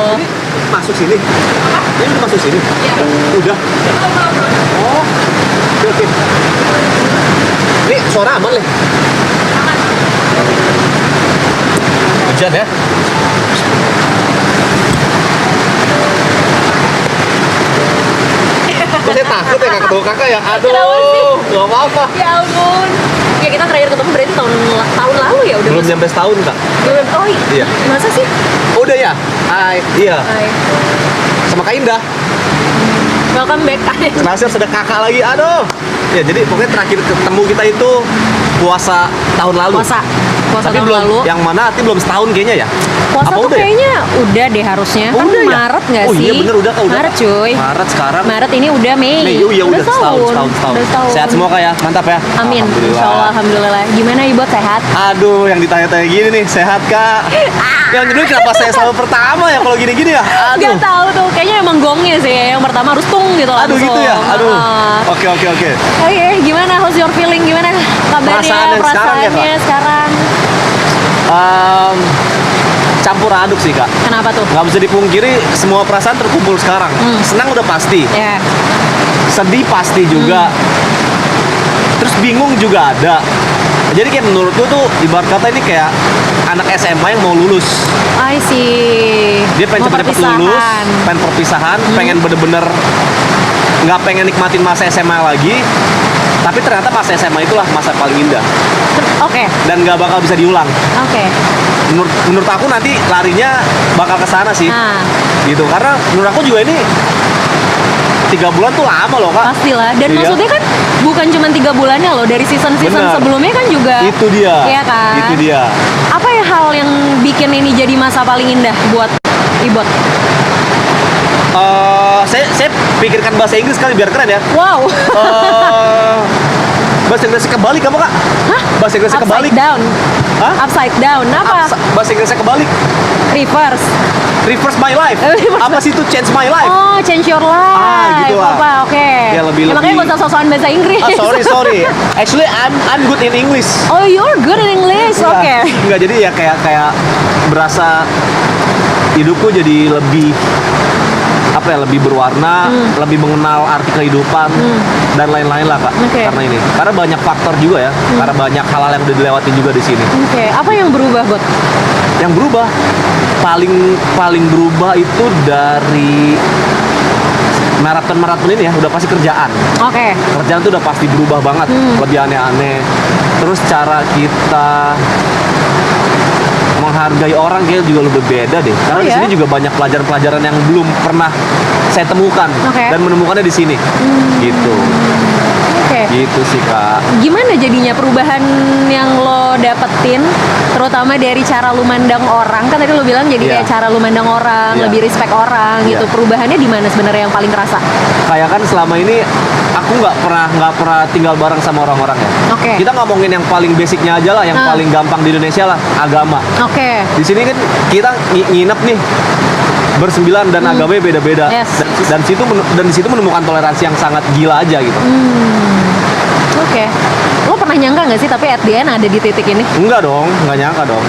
Ini masuk sini. Ini udah masuk sini. Iya. Udah. Oh. Oke, oke. Ini suara aman, Le? Hujan ya? Kok saya takut ya nggak ketemu kakak ya? Kenapa sih? Aduh, nggak apa-apa. Ya ampun. Ya kita terakhir ketemu berarti tahun lalu ya udah. Belum nyampe setahun, Kak? Belum. Oh Iya. Masa sih? Oh, udah ya? Hai. Iya. Hai. Sama Kak Indah. Welcome back. Nasir sudah kakak lagi. Aduh. Ya, jadi pokoknya terakhir ketemu kita itu puasa tahun lalu. Puasa Tapi tahun belum, lalu. yang mana belum setahun kayaknya ya? Puasa Apa tuh udah ya? kayaknya udah deh harusnya. Oh, Kan udah ya? Maret nggak Oh sih? iya bener, udah Kak, udah. Maret cuy. Maret sekarang. Maret ini udah Mei. Oh iya udah setahun. Udah setahun. Sehat semua Kak ya? Mantap ya? Amin. Alhamdulillah. Insyaallah, alhamdulillah. Gimana Ibu sehat? Aduh, yang ditanya-tanya gini nih, sehat Kak? Yang kedua kenapa saya selalu pertama ya kalau gini-gini ya? Aduh. Gak tahu tuh, kayaknya emang gongnya sih. Yang pertama harus tung gitu Aduh langsung. gitu ya? Aduh. Ah. Oke. Oke, gimana? How's your feeling? Gimana kabarnya? Perasaan yang sekarang ya, Kak? Perasaannya sekarang? Campur aduk sih Kak. Kenapa tuh? Nggak bisa dipungkiri, semua perasaan terkumpul sekarang. Senang udah pasti, Ya. sedih pasti juga, terus bingung juga ada. Jadi kayak menurutku tuh ibarat kata ini kayak anak SMA yang mau lulus. I see. Dia pengen Mau cepet-cepet perpisahan. lulus, pengen perpisahan, pengen bener-bener nggak pengen nikmatin masa SMA lagi. Tapi ternyata masa SMA itulah masa paling indah Oke. dan nggak bakal bisa diulang. Oke. Menurut aku nanti larinya bakal ke sana sih. Nah, Gitu, karena menurut aku juga ini 3 bulan tuh lama loh Kak. pastilah. Dan Iya. maksudnya kan bukan cuma 3 bulannya loh. Dari season-season Bener. sebelumnya kan juga. Itu dia. Iya kan? Itu dia. Apa ya hal yang bikin ini jadi masa paling indah buat Ibot? Saya pikirkan bahasa Inggris kali biar keren ya. Wow. Bahasa Inggrisnya kebalik apa Kak? Hah? Bahasa Inggrisnya kebalik. Upside down. Hah? Upside down. Apa? Bahasa Inggrisnya kebalik. Reverse. Reverse my life. Reverse. Apa sih itu change my life? Oh, change your life. gitu lah. Apa? Oke. Ya, lebih- Makanya lebih- gak usah sosokan bahasa Inggris. Sorry. Actually I'm good in English. Oh, you're good in English. Oke. Enggak, jadi ya kayak berasa hidupku jadi lebih apa ya, lebih berwarna, lebih mengenal arti kehidupan dan lain-lain lah Kak. Oke. Karena ini, karena banyak faktor juga ya, karena banyak hal-hal yang udah dilewatin juga di sini. Oke. Apa yang berubah, Bot? Yang berubah, paling berubah itu dari maraton ini ya, udah pasti kerjaan. Oke. Kerjaan tuh udah pasti berubah banget, lebih aneh-aneh. Terus cara kita menghargai orang kayak juga lebih beda deh. Karena Oh, di ya? sini juga banyak pelajaran-pelajaran yang belum pernah saya temukan Oke. dan menemukannya di sini. Gitu. Oke. Gitu sih Kak. Gimana jadinya perubahan yang lo dapetin, terutama dari cara lu mandang orang? Kan tadi lo bilang jadi Iya. kayak cara lu mandang orang, Iya. lebih respect orang gitu. Iya. Perubahannya di mana sebenarnya yang paling kerasa? Kayak kan selama ini aku nggak pernah tinggal bareng sama orang-orang ya. Oke. Kita ngomongin yang paling basicnya aja lah, yang paling gampang di Indonesia lah, agama. Oke. Di sini kan kita nginep nih bersembilan dan agamanya beda-beda. Yes. Dan di situ menemukan toleransi yang sangat gila aja gitu. Oke. Lo pernah nyangka nggak sih tapi at the end ada di titik ini? Enggak dong, nggak nyangka dong.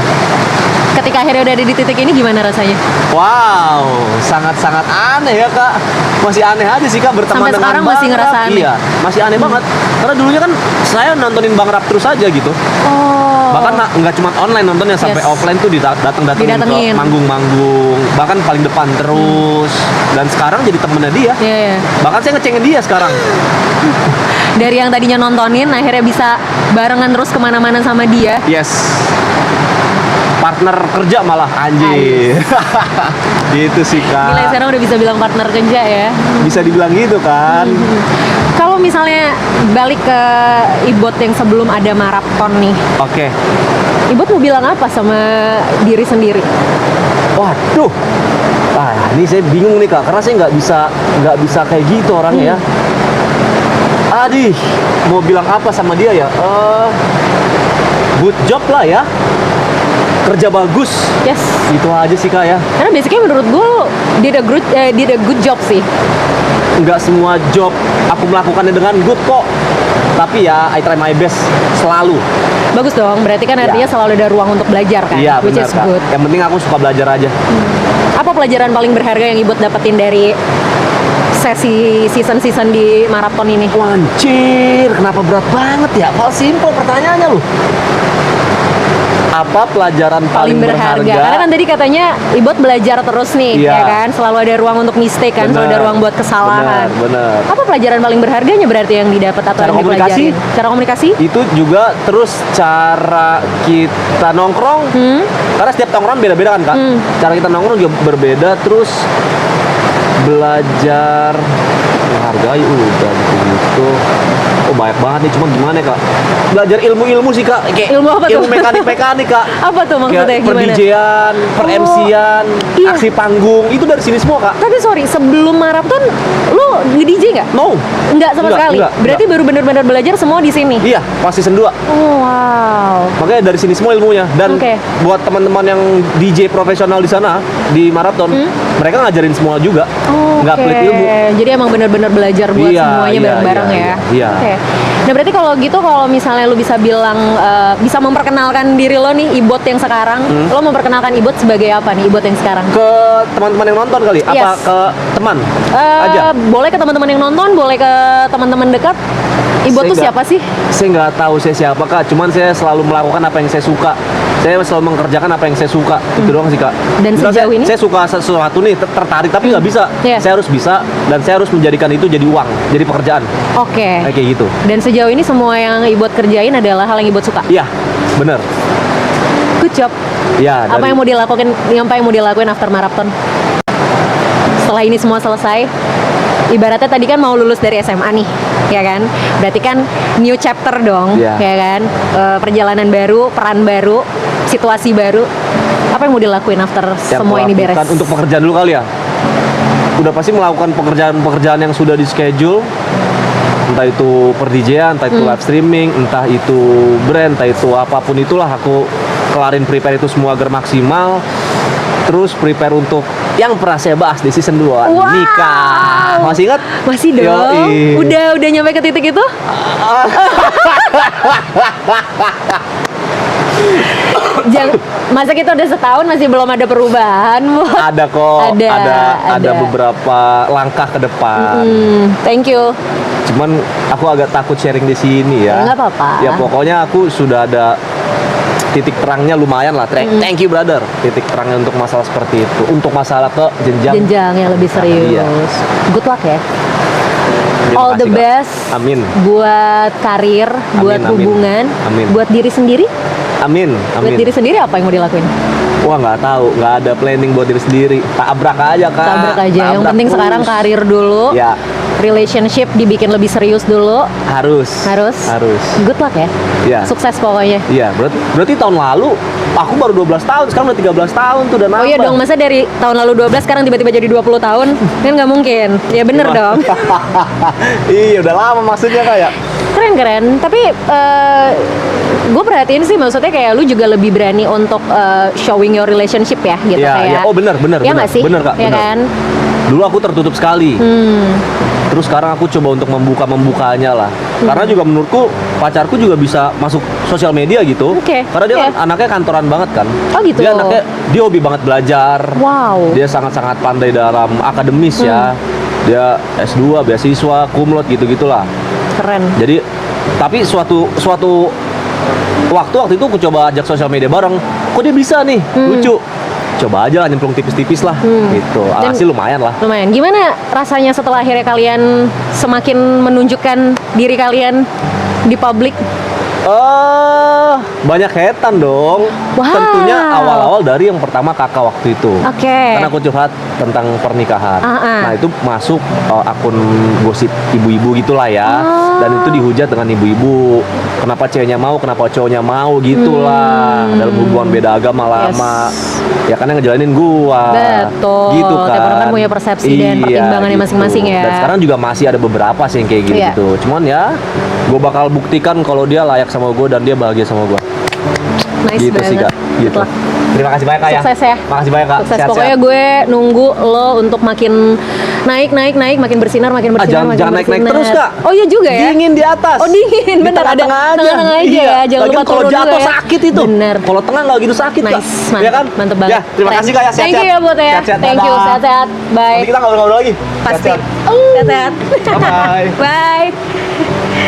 Ketika akhirnya udah ada di titik ini gimana rasanya? Wow, sangat-sangat aneh ya Kak. Masih aneh aja sih Kak berteman Sampai dengan sekarang Bang masih ngerasa Rap. aneh? Iya, masih aneh banget. Karena dulunya kan saya nontonin Bang Rap terus aja gitu. Oh. Bahkan nggak cuma online nontonnya, sampai Yes. offline tuh datengin ke Didatengin. manggung-manggung. Bahkan paling depan terus. Dan sekarang jadi temennya dia. Iya, iya. Bahkan saya ngecengin dia sekarang. Dari yang tadinya nontonin akhirnya bisa barengan terus kemana-mana sama dia. Yes. Partner kerja malah anjir. Gitu sih Gila, Kak. sekarang udah bisa bilang partner kerja ya. Bisa dibilang gitu kan. Kalau misalnya balik ke Ibot yang sebelum ada maraton nih, Oke. Ibot mau bilang apa sama diri sendiri? Waduh. Ini saya bingung nih Kak, karena saya nggak bisa kayak gitu orangnya ya. Aduh, mau bilang apa sama dia ya? Good job lah ya. Kerja bagus. Yes. Itu aja sih Kak ya. Karena basically menurut gue lo did a good job sih. Nggak semua job aku melakukannya dengan good kok. Tapi ya I try my best selalu. Bagus dong, berarti kan artinya Ya. selalu ada ruang untuk belajar kan, Iya which benar is Kak. good. Yang penting aku suka belajar aja. Apa pelajaran paling berharga yang Ibot dapetin dari sesi season-season di maraton ini? Wancir, kenapa berat banget ya? Hal simpel pertanyaannya loh. Apa pelajaran paling berharga? Karena kan tadi katanya Ibot belajar terus nih, Iya. ya kan? Selalu ada ruang untuk mistake kan, selalu ada ruang buat kesalahan. Bener. Apa pelajaran paling berharganya berarti yang didapat atau Cara yang komunikasi. dipelajarin? Cara komunikasi? Itu juga terus cara kita nongkrong. Karena setiap nongkrong beda-beda kan, Kak. Cara kita nongkrong juga berbeda. Terus belajar menghargai udah gitu. Oh banyak banget nih, cuma gimana ya, Kak? Belajar ilmu-ilmu sih, Kak. Kayak Ilmu apa tuh? ilmu mekanik-mekanik, Kak. Apa tuh maksudnya? Kayak per Gimana? DJ-an, per Oh, MC-an, iya. aksi panggung, itu dari sini semua, Kak. Tapi sorry, sebelum maraton lu nge-DJ nggak? No. Enggak sama Enggak, sekali. enggak, Berarti baru bener-bener belajar semua di sini. Iya, pas season 2. Oh, wow. Makanya dari sini semua ilmunya. Dan Oke. buat teman-teman yang DJ profesional di sana di maraton, mereka ngajarin semua juga. Nggak Oke. pelit ilmu. Jadi emang bener-bener belajar buat Iya, semuanya iya, bareng-bareng iya, ya. iya. Oke. Nah berarti kalau gitu, kalau misalnya lu bisa bilang, bisa memperkenalkan diri lo nih, Ibot yang sekarang, lo memperkenalkan Ibot sebagai apa nih, Ibot yang sekarang? Ke teman-teman yang nonton kali? Apa Yes. ke teman aja? Boleh ke teman-teman yang nonton, boleh ke teman-teman dekat. Ibot Saya tuh nggak- siapa sih? Saya nggak tahu saya siapa, Kak. Cuman saya selalu melakukan apa yang saya suka. Saya selalu mengerjakan apa yang saya suka. Itu doang sih, Kak. Dan Misal sejauh ini? saya suka sesuatu nih, tertarik tapi nggak bisa. Iya. Saya harus bisa dan saya harus menjadikan itu jadi uang, jadi pekerjaan. Oke. Kayak gitu. Dan sejauh ini semua yang Ibot kerjain adalah hal yang Ibot suka. Iya, bener. Good job. Iya. Apa dari- yang mau dilakukan? Apa yang mau dilakuin after marathon? Setelah ini semua selesai, ibaratnya tadi kan mau lulus dari SMA nih, ya kan? Berarti kan new chapter dong, Iya. ya kan? Perjalanan baru, peran baru, situasi baru. Apa yang mau dilakuin after yang semua ini beres? kulakukan untuk pekerjaan dulu kali ya. Udah pasti melakukan pekerjaan-pekerjaan yang sudah di schedule, entah itu per DJ-an, entah itu live streaming, entah itu brand, entah itu apapun itulah, aku kelarin prepare itu semua agar maksimal. Terus prepare untuk yang pernah saya bahas di season 2, Wow. nikah. Masih ingat? Masih dong. Yoi. Udah nyampe ke titik itu? Jangan, masa kita udah setahun masih belum ada perubahan, Bu? Ada kok, Ada. ada beberapa langkah ke depan. Thank you. Cuman aku agak takut sharing di sini ya. Nggak apa-apa. Ya pokoknya aku sudah ada titik terangnya lumayan lah. Thank you brother. Titik terangnya untuk masalah seperti itu. Untuk masalah ke jenjang. Jenjang yang lebih serius. Iya. Good luck ya. Terima All the kasih, Kak. best. Amin. Buat karir, buat amin. hubungan, Amin. buat diri sendiri. Amin. Buat diri sendiri apa yang mau dilakuin? Wah nggak tahu, nggak ada planning buat diri sendiri. Tabrak aja kak. Tabrak aja. Yang Tabrak penting terus. sekarang karir dulu. Ya Relationship dibikin lebih serius dulu. harus. Harus. Good luck ya. Ya. Sukses pokoknya. Iya, berarti tahun lalu aku baru 12 tahun, sekarang udah 13 tahun tuh udah nambah. Oh iya dong, masa dari tahun lalu 12 sekarang tiba-tiba jadi 20 tahun? Kan nggak mungkin. Ya bener dong. Iya, udah lama maksudnya kayak. Keren. Tapi gue perhatiin sih, maksudnya kayak lu juga lebih berani untuk showing your relationship ya gitu Iya, kayak. iya. Oh bener. Ya nggak sih? Bener kak, Ya bener. kan? Dulu aku tertutup sekali. Terus sekarang aku coba untuk membukanya lah. Karena juga menurutku pacarku juga bisa masuk sosial media gitu. Oke, Karena dia iya. kan anaknya kantoran banget kan. Oh, gitu. Dia hobi banget belajar. Wow. Dia sangat-sangat pandai dalam akademis ya. Dia S2, beasiswa, kumlot gitu-gitulah. Keren. Jadi tapi suatu waktu itu aku coba ajak sosial media bareng. Kok dia bisa nih? Lucu. Coba aja lah nyemplung tipis-tipis lah gitu. Dan- Alhasil lumayan lah. Lumayan. Gimana rasanya setelah akhirnya kalian semakin menunjukkan diri kalian di publik? Banyak hetan dong. Wow. Tentunya awal-awal dari yang pertama kakak waktu itu. Oke. Karena aku curhat tentang pernikahan. Ah. Nah itu masuk akun gosip ibu-ibu gitulah ya. Oh. Dan itu dihujat dengan ibu-ibu. Kenapa ceweknya mau, kenapa cowoknya mau gitulah. Dalam hubungan beda agama lama. Ya kan yang ngejalanin gua. Betul. Gitu kan. Tiap orang kan punya persepsi dan pertimbangannya masing-masing ya. Dan sekarang juga masih ada beberapa sih yang kayak gitu. Iya. Cuman ya gue bakal buktikan kalau dia layak sama gue dan dia bahagia sama gue. Nice Gitu banget. sih kak. Good Gitu. luck. Terima kasih banyak kak Sukses ya. Makasih banyak kak. Sukses. Sehat-sehat. Pokoknya gue nunggu lo untuk makin naik, makin bersinar, makin bersinar, makin jangan naik-naik bersinar. terus, Kak. Oh iya juga ya. Dingin di atas. Oh dingin, Di benar, ada tengah-tengah aja. tengah-tengah aja ya, jangan Lagian lupa kalau turun jatuh juga ya. sakit itu. Bener. Kalau tengah nggak gitu sakit, Kak. Nice, mantap, Ya kan? mantap banget. Ya, terima kasih, Kak, ya. Thank Sehat-sehat. you ya buat ya. Sehat-sehat, Thank you, dadah. sehat-sehat. Bye. Nanti kita ngobrol-ngobrol lagi. Pasti. Sehat-sehat. Sehat-sehat. Bye-bye. Bye.